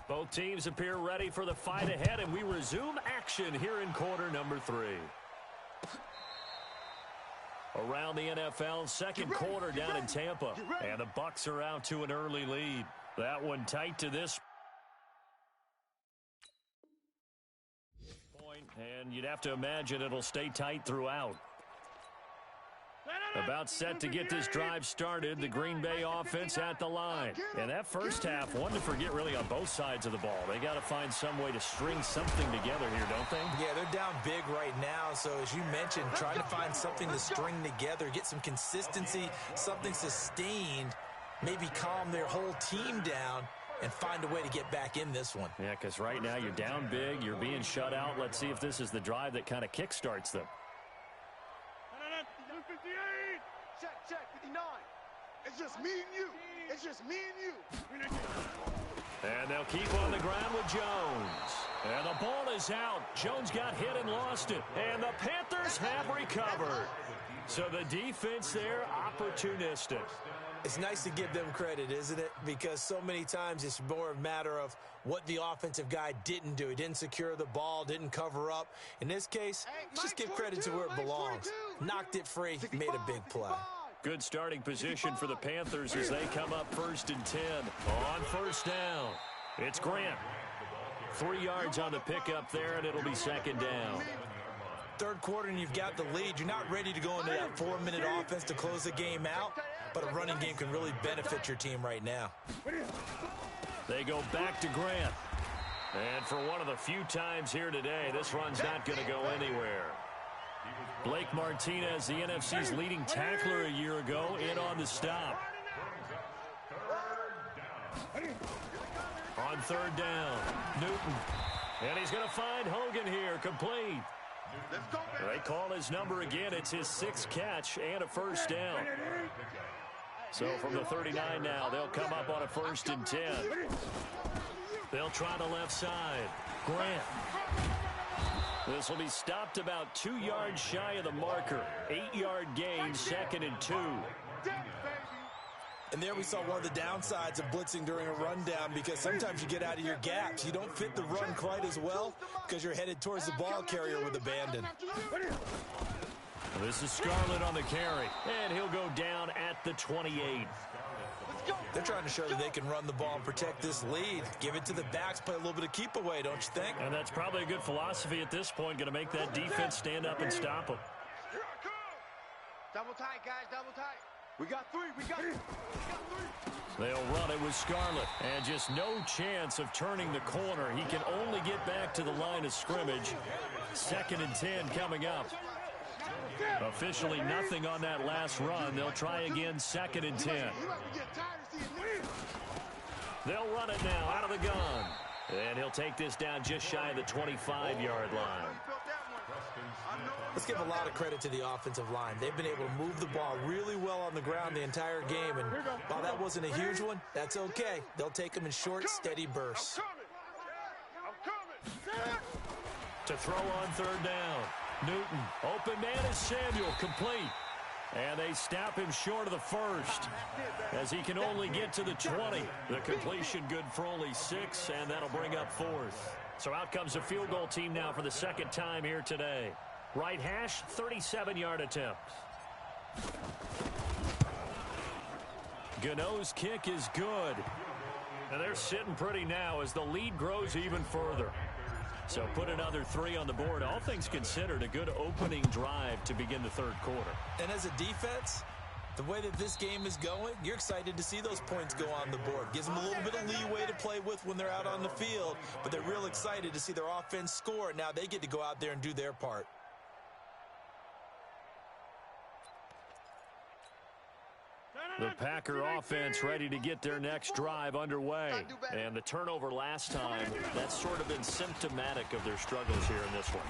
Both teams appear ready for the fight ahead, and we resume action here in quarter number 3. Around the NFL, second quarter down in Tampa, and the Bucs are out to an early lead. That one tight to this point, and you'd have to imagine it'll stay tight throughout. About set to get this drive started, the Green Bay offense at the line. And that first half, one to forget really on both sides of the ball. They got to find some way to string something together here, don't they? Yeah, they're down big right now. So as you mentioned, trying to find something to string together, get some consistency, something sustained, maybe calm their whole team down and find a way to get back in this one. Yeah, because right now you're down big, you're being shut out. Let's see if this is the drive that kind of kickstarts them. Check, check, 59. It's just me and you. It's just me and you. And they'll keep on the ground with Jones. And the ball is out. Jones got hit and lost it. And the Panthers have recovered. So the defense there, opportunistic. It's nice to give them credit, isn't it? Because so many times it's more a matter of what the offensive guy didn't do. He didn't secure the ball, didn't cover up. In this case, just give credit to where it belongs. Knocked it free, made a big play. Good starting position for the Panthers as they come up 1st and 10. On first down, it's Grant. 3 yards on the pickup there, and it'll be 2nd down. Third quarter and you've got the lead. You're not ready to go into that 4-minute offense to close the game out, but a running game can really benefit your team right now. They go back to Grant. And for one of the few times here today, this run's not going to go anywhere. Blake Martinez, the NFC's leading tackler a year ago, in on the stop. On 3rd down, Newton. And he's going to find Hogan here, complete. They call his number again. It's his 6th catch and a 1st down. So from the 39 now, they'll come up on a 1st and 10. They'll try the left side. Grant. This will be stopped about 2 yards shy of the marker. 8-yard gain, 2nd and 2. And there we saw one of the downsides of blitzing during a rundown, because sometimes you get out of your gaps. You don't fit the run quite as well because you're headed towards the ball carrier with abandon. This is Scarlett on the carry, and he'll go down at the 28. They're trying to show that they can run the ball and protect this lead. Give it to the backs, play a little bit of keep away, don't you think? And that's probably a good philosophy at this point, going to make that defense stand up and stop them. Double tight, guys, double tight. We got 3. We got 3. They'll run it with Scarlett, and just no chance of turning the corner. He can only get back to the line of scrimmage. 2nd and 10 coming up. Officially nothing on that last run. They'll try again, 2nd and 10. They'll run it now out of the gun. And he'll take this down just shy of the 25-yard line. Let's give a lot of credit to the offensive line. They've been able to move the ball really well on the ground the entire game. And while that wasn't a huge one, that's okay. They'll take them in short, steady bursts. To throw on 3rd down. Newton, open man is Samuel, complete. And they snap him short of the 1st as he can only get to the 20. The completion good for only 6, and that'll bring up 4th. So out comes a field goal team now for the 2nd time here today. Right hash, 37-yard attempt. Gano's kick is good. And they're sitting pretty now as the lead grows even further. So put another 3 on the board. All things considered, a good opening drive to begin the 3rd quarter. And as a defense, the way that this game is going, you're excited to see those points go on the board. Gives them a little bit of leeway to play with when they're out on the field, but they're real excited to see their offense score. Now they get to go out there and do their part. The Packer offense ready to get their next drive underway. And the turnover last time, that's sort of been symptomatic of their struggles here in this one.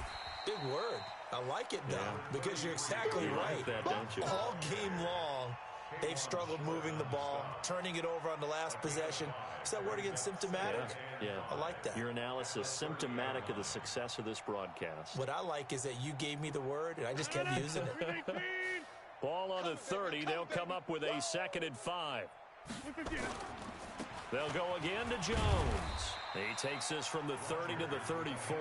Big word. I like it, though, because you're exactly right. Like that, don't you? All game long, they've struggled moving the ball, turning it over on the last possession. Is that word again, symptomatic? Yeah. I like that. Your analysis, symptomatic of the success of this broadcast. What I like is that you gave me the word, and I just kept using it. Ball on the 30. They'll come up with a 2nd and 5. They'll go again to Jones. He takes this from the 30 to the 34.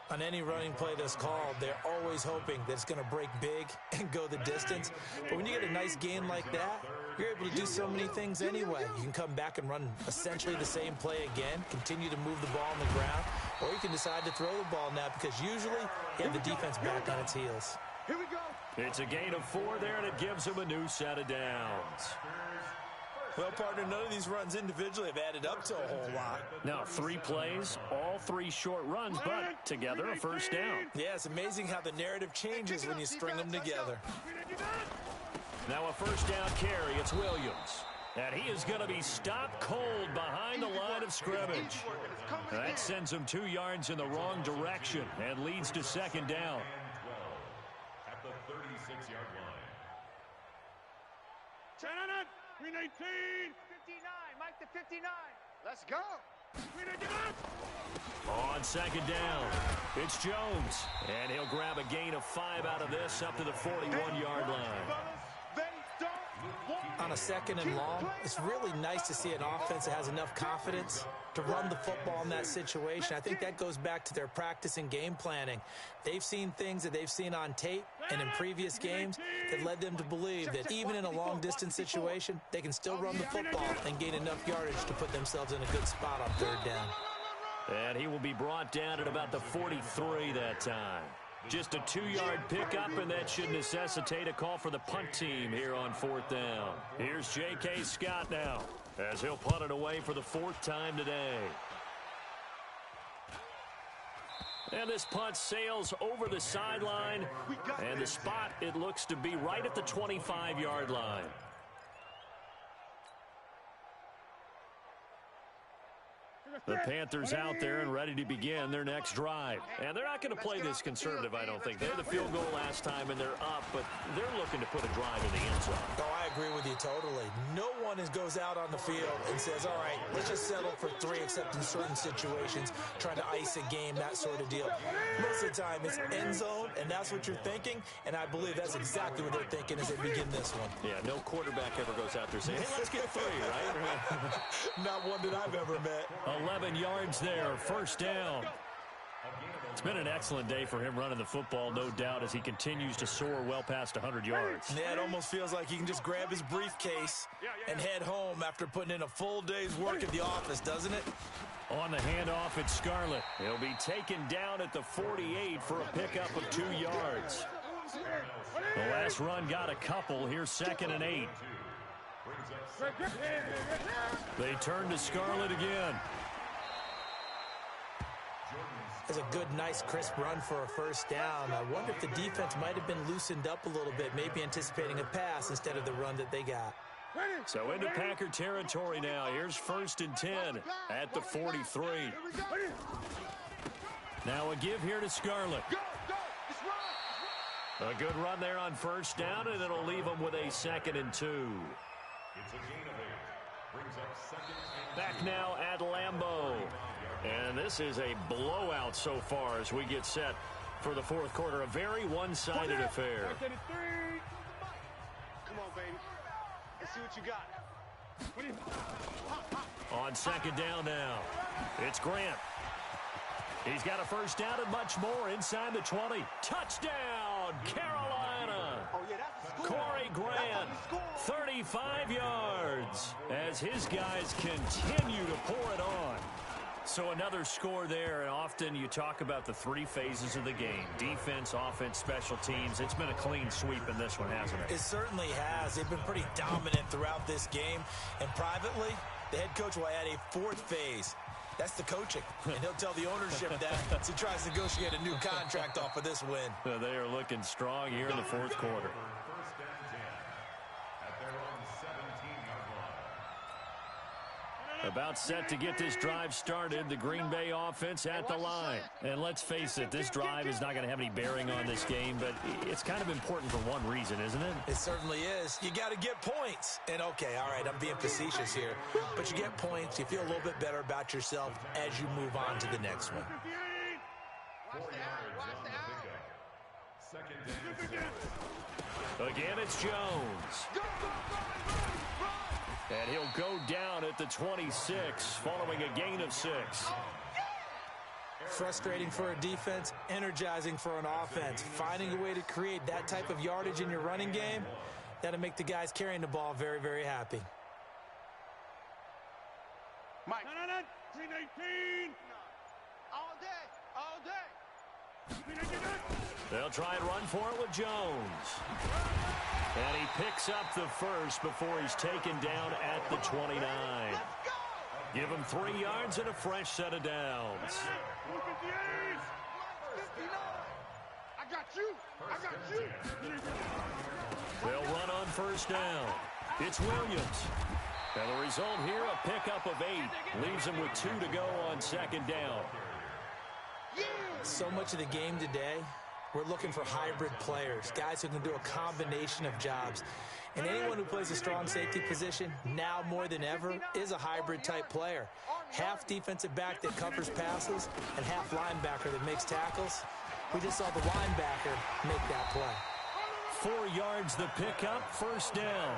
On any running play that's called, they're always hoping that it's going to break big and go the distance. But when you get a nice gain like that, you're able to do so many things anyway. You can come back and run essentially the same play again, continue to move the ball on the ground, or you can decide to throw the ball now because usually you have the defense back on its heels. Here we go. It's a gain of 4 there, and it gives them a new set of downs. Well, partner, none of these runs individually have added up to a whole lot. Now, 3 plays, all 3 short runs, but together a 1st down. Yeah, it's amazing how the narrative changes when you string them together. Now a 1st down carry. It's Williams. And he is going to be stopped cold behind the line of scrimmage. That sends him 2 yards in the wrong direction and leads to 2nd down. At the 36-yard line. 319. 59, Mike to 59. Let's go. On 2nd down, it's Jones. And he'll grab a gain of 5 out of this up to the 41-yard line. on a 2nd and long, it's really nice to see an offense that has enough confidence to run the football in that situation. I think that goes back to their practice and game planning. They've seen things that they've seen on tape and in previous games that led them to believe that even in a long-distance situation, they can still run the football and gain enough yardage to put themselves in a good spot on 3rd down. And he will be brought down at about the 43 that time. Just a 2-yard pickup, and that should necessitate a call for the punt team here on 4th down. Here's J.K. Scott now, as he'll punt it away for the 4th time today. And this punt sails over the sideline, and the spot, it looks to be right at the 25-yard line. The Panthers out there and ready to begin their next drive. And they're not going to play this conservative, I don't think. They had the field goal last time, and they're up, but they're looking to put a drive in the end zone. Oh, I agree with you totally. No one goes out on the field and says, all right, let's just settle for 3, except in certain situations, trying to ice a game, that sort of deal. Most of the time, it's end zone, and that's what you're thinking, and I believe that's exactly what they're thinking as they begin this one. Yeah, no quarterback ever goes out there saying, hey, let's get 3, right? Not one that I've ever met. 11 yards there, 1st down. It's been an excellent day for him running the football, no doubt, as he continues to soar well past 100 yards. Yeah, it almost feels like he can just grab his briefcase and head home after putting in a full day's work at the office, doesn't it? On the handoff, it's Scarlett. He'll be taken down at the 48 for a pickup of 2 yards. The last run got a couple. Here's 2nd and 8. They turn to Scarlett again. It's a good, nice, crisp run for a 1st down. I wonder if the defense might have been loosened up a little bit, maybe anticipating a pass instead of the run that they got. So into Packer territory now. Here's 1st and 10 at the 43. Now a give here to Scarlett. A good run there on 1st down, and it'll leave them with a 2nd and 2. It's a gain of 8. Brings up 2nd. Back now at Lambeau. And this is a blowout so far as we get set for the 4th quarter. A very one-sided affair. Come on, baby. Let's see what you got. On 2nd down now, it's Grant. He's got a 1st down and much more inside the 20. Touchdown, Carolina. Oh, yeah, that's the score. Corey Grant, 35 yards as his guys continue to pour it on. So another score there, and often you talk about the 3 phases of the game. Defense, offense, special teams. It's been a clean sweep in this one, hasn't it? It certainly has. They've been pretty dominant throughout this game. And privately, the head coach will add a 4th phase. That's the coaching. And he'll tell the ownership that as he tries to negotiate a new contract off of this win. They are looking strong here in the 4th quarter. First and 10 at their own 17-yard line. About set to get this drive started, the Green Bay offense at the line. And let's face it, this drive is not going to have any bearing on this game, but it's kind of important for one reason, isn't it? It certainly is. You got to get points. And okay, all right, I'm being facetious here, but you get points, you feel a little bit better about yourself as you move on to the next one. 4 yards on the pickup. 2nd down. Again, it's Jones. And he'll go down at the 26 following a gain of 6. Frustrating for a defense, energizing for an offense. Finding a way to create that type of yardage in your running game, that'll make the guys carrying the ball very, very happy. Mike. 319. All day. All day. They'll try and run for it with Jones. And he picks up the 1st before he's taken down at the 29. Give him 3 yards and a fresh set of downs. I got you. I got you. They'll run on 1st down. It's Williams. And the result here, a pickup of 8. Leaves him with 2 to go on 2nd down. So much of the game today, we're looking for hybrid players, guys who can do a combination of jobs. And anyone who plays a strong safety position, now more than ever, is a hybrid-type player. Half defensive back that covers passes and half linebacker that makes tackles. We just saw the linebacker make that play. 4 yards the pickup, first down.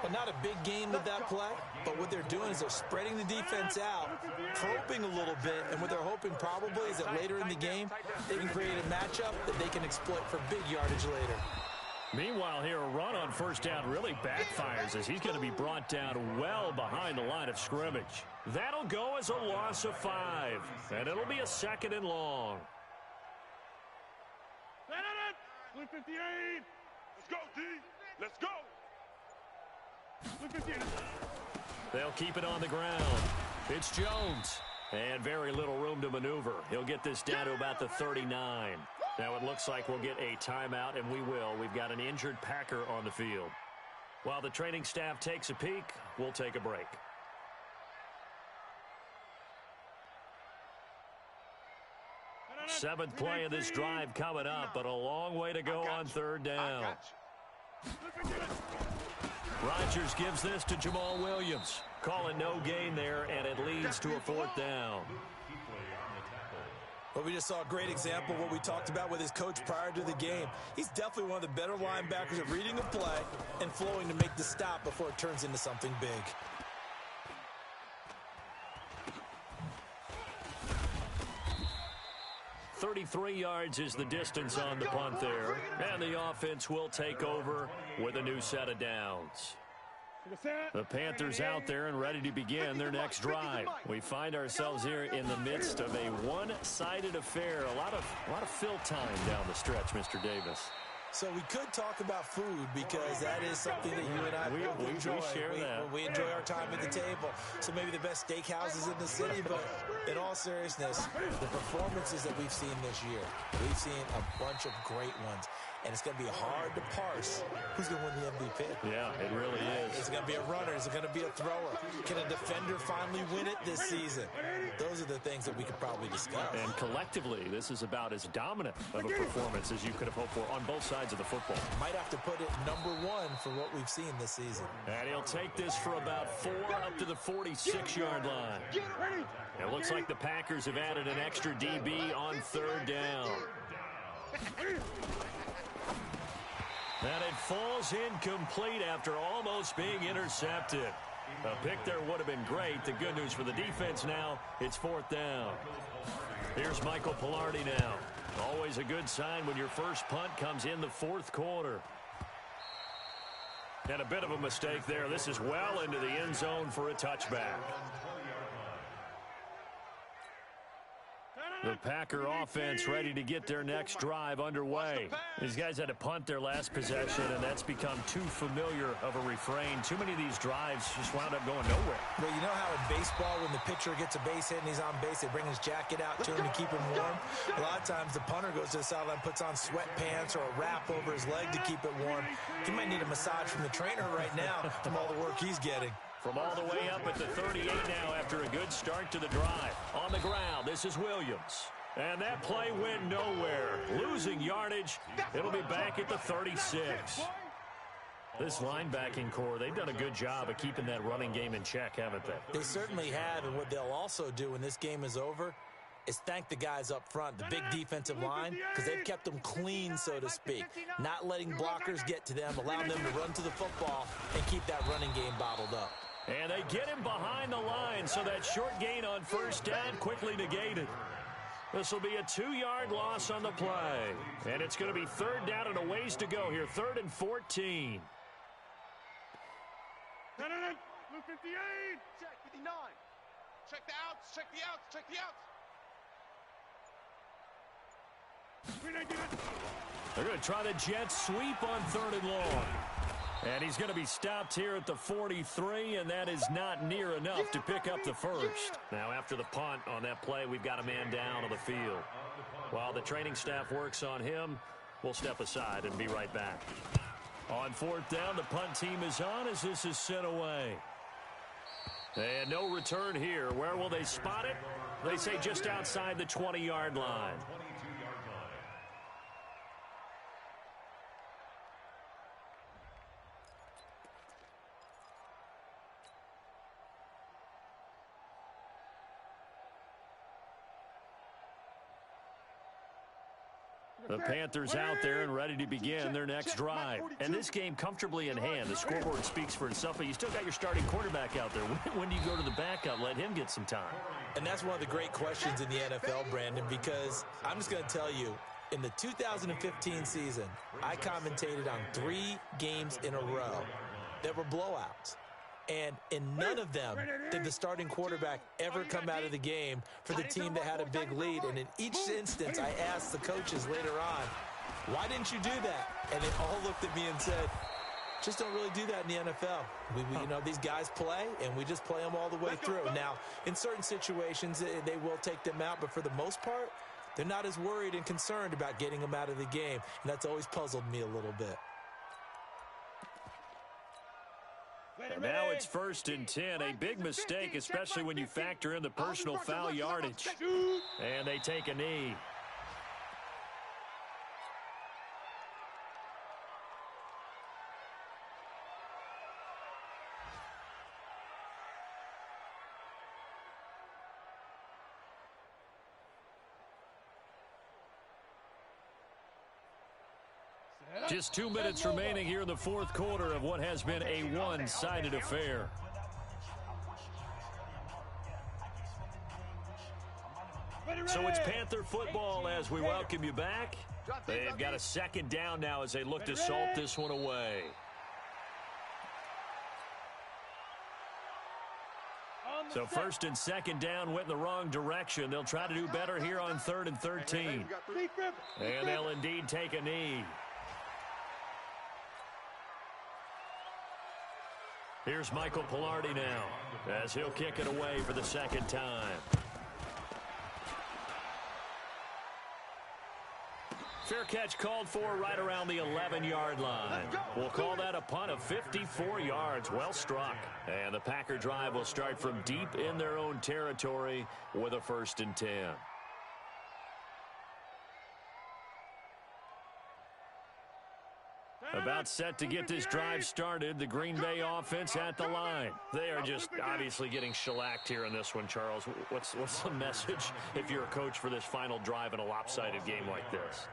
Well, not a big gain with that play, but what they're doing is they're spreading the defense out, probing a little bit, and what they're hoping probably is that later in the game, they can create a matchup that they can exploit for big yardage later. Meanwhile, here, a run on first down really backfires as he's going to be brought down well behind the line of scrimmage. That'll go as a loss of 5, and it'll be a 2nd and long. 58. Let's go, D. Let's go. 58. They'll keep it on the ground. It's Jones. And very little room to maneuver. He'll get this down to about the 39. Now it looks like we'll get a timeout, and we will. We've got an injured Packer on the field. While the training staff takes a peek, we'll take a break. Seventh play of this drive coming up, but a long way to go on 3rd down. Rodgers gives this to Jamal Williams. Calling no gain there, and it leads to a 4th down. Well, we just saw a great example of what we talked about with his coach prior to the game. He's definitely one of the better linebackers at reading a play and flowing to make the stop before it turns into something big. .33 yards is the distance on the punt there. And the offense will take over with a new set of downs. The Panthers out there and ready to begin their next drive. We find ourselves here in the midst of a one-sided affair. A lot of fill time down the stretch, Mr. Davis. So we could talk about food because that is something that you and I both enjoy. We share that. We enjoy our time at the table. So maybe the best steakhouses in the city, but in all seriousness, the performances that we've seen this year, we've seen a bunch of great ones. And it's going to be hard to parse who's going to win the MVP. Yeah, it really is. Is it going to be a runner? Is it going to be a thrower? Can a defender finally win it this season? Those are the things that we could probably discuss. And collectively, this is about as dominant of a performance as you could have hoped for on both sides of the football. Might have to put it #1 for what we've seen this season. And he'll take this for about 4 up to the 46-yard line. It looks like the Packers have added an extra DB on 3rd down. And it falls incomplete after almost being intercepted. A pick there would have been great. The good news for the defense now, it's 4th down. Here's Michael Pilardi now. Always a good sign when your first punt comes in the 4th quarter. And a bit of a mistake there. This is well into the end zone for a touchback. The Packer offense ready to get their next drive underway. These guys had to punt their last possession, and that's become too familiar of a refrain. Too many of these drives just wound up going nowhere. Well, you know how in baseball, when the pitcher gets a base hit and he's on base, they bring his jacket out to him to keep him warm? A lot of times the punter goes to the sideline, puts on sweatpants or a wrap over his leg to keep it warm. He might need a massage from the trainer right now from all the work he's getting. From all the way up at the 38 now after a good start to the drive. On the ground, this is Williams. And that play went nowhere. Losing yardage. It'll be back at the 36. This linebacking core, they've done a good job of keeping that running game in check, haven't they? They certainly have, and what they'll also do when this game is over is thank the guys up front, the big defensive line, because they've kept them clean, so to speak. Not letting blockers get to them, allowing them to run to the football and keep that running game bottled up. And they get him behind the line, so that short gain on first down quickly negated. This will be a 2-yard loss on the play. And it's going to be 3rd down and a ways to go here. 3rd and 14. Blue 58. Check 59. Check the outs. Check the outs. Check the outs. They're going to try the jet sweep on 3rd and long. And he's going to be stopped here at the 43, and that is not near enough to pick up the first. Now, after the punt on that play, we've got a man down on the field. While the training staff works on him, we'll step aside and be right back. On 4th down, the punt team is on as this is sent away. And no return here. Where will they spot it? They say just outside the 20-yard line. The Panthers out there and ready to begin their next drive. And this game comfortably in hand. The scoreboard speaks for itself, but you still got your starting quarterback out there. When do you go to the backup? Let him get some time. And that's one of the great questions in the NFL, Brandon, because I'm just going to tell you, in the 2015 season, I commentated on 3 games in a row that were blowouts. And in none of them did the starting quarterback ever come out of the game for the team that had a big lead. And in each instance, I asked the coaches later on, why didn't you do that? And they all looked at me and said, just don't really do that in the NFL. You know, these guys play, and we just play them all the way through. Now, in certain situations, they will take them out, but for the most part, they're not as worried and concerned about getting them out of the game. And that's always puzzled me a little bit. And now it's 1st and 10. A big mistake, especially when you factor in the personal foul yardage. And they take a knee. Just 2 minutes remaining here in the 4th quarter of what has been a one-sided affair. So it's Panther football as we welcome you back. They've got a 2nd down now as they look to salt this one away. So 1st and 2nd down went in the wrong direction. They'll try to do better here on 3rd and 13. And they'll indeed take a knee. Here's Michael Pilardi now as he'll kick it away for the 2nd time. Fair catch called for right around the 11-yard line. We'll call that a punt of 54 yards. Well struck. And the Packer drive will start from deep in their own territory with a 1st and 10. About set to get this drive started. The Green Bay offense at the line. They are just obviously getting shellacked here in this one, Charles. What's the message if you're a coach for this final drive in a lopsided game like this?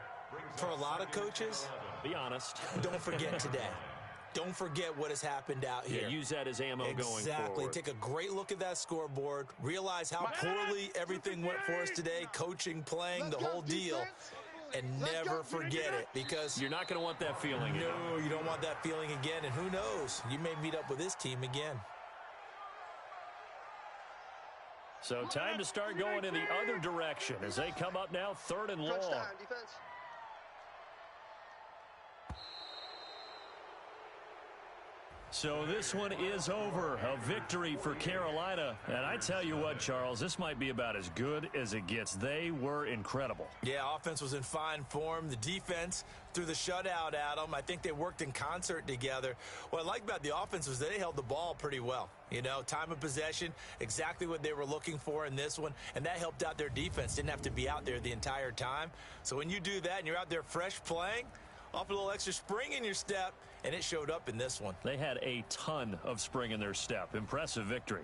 For a lot of coaches, be honest. Don't forget today. Don't forget what has happened out here. Yeah, use that as ammo going forward. Exactly. Take a great look at that scoreboard. Realize how poorly everything went for us today. Coaching, playing, the whole deal. And never forget it, because you're not going to want that feeling again. No, you don't want that feeling again. And who knows? You may meet up with this team again. So time to start going in the other direction as they come up now 3rd and long. So this one is over. A victory for Carolina. And I tell you what, Charles, this might be about as good as it gets. They were incredible. Yeah, offense was in fine form. The defense threw the shutout at them. I think they worked in concert together. What I like about the offense was they held the ball pretty well. You know, time of possession, exactly what they were looking for in this one. And that helped out their defense. Didn't have to be out there the entire time. So when you do that and you're out there fresh playing, off a little extra spring in your step, and it showed up in this one. They had a ton of spring in their step. Impressive victory.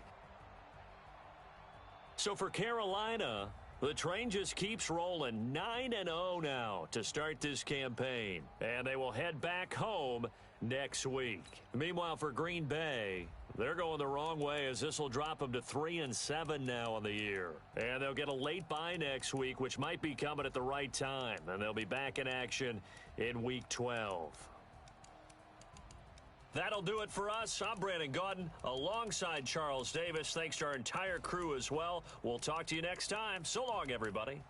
So for Carolina, the train just keeps rolling. 9-0 now to start this campaign. And they will head back home next week. Meanwhile, for Green Bay, they're going the wrong way as this will drop them to 3-7 now on the year. And they'll get a late bye next week, which might be coming at the right time. And they'll be back in action in Week 12. That'll do it for us. I'm Brandon Gaudin alongside Charles Davis. Thanks to our entire crew as well. We'll talk to you next time. So long, everybody.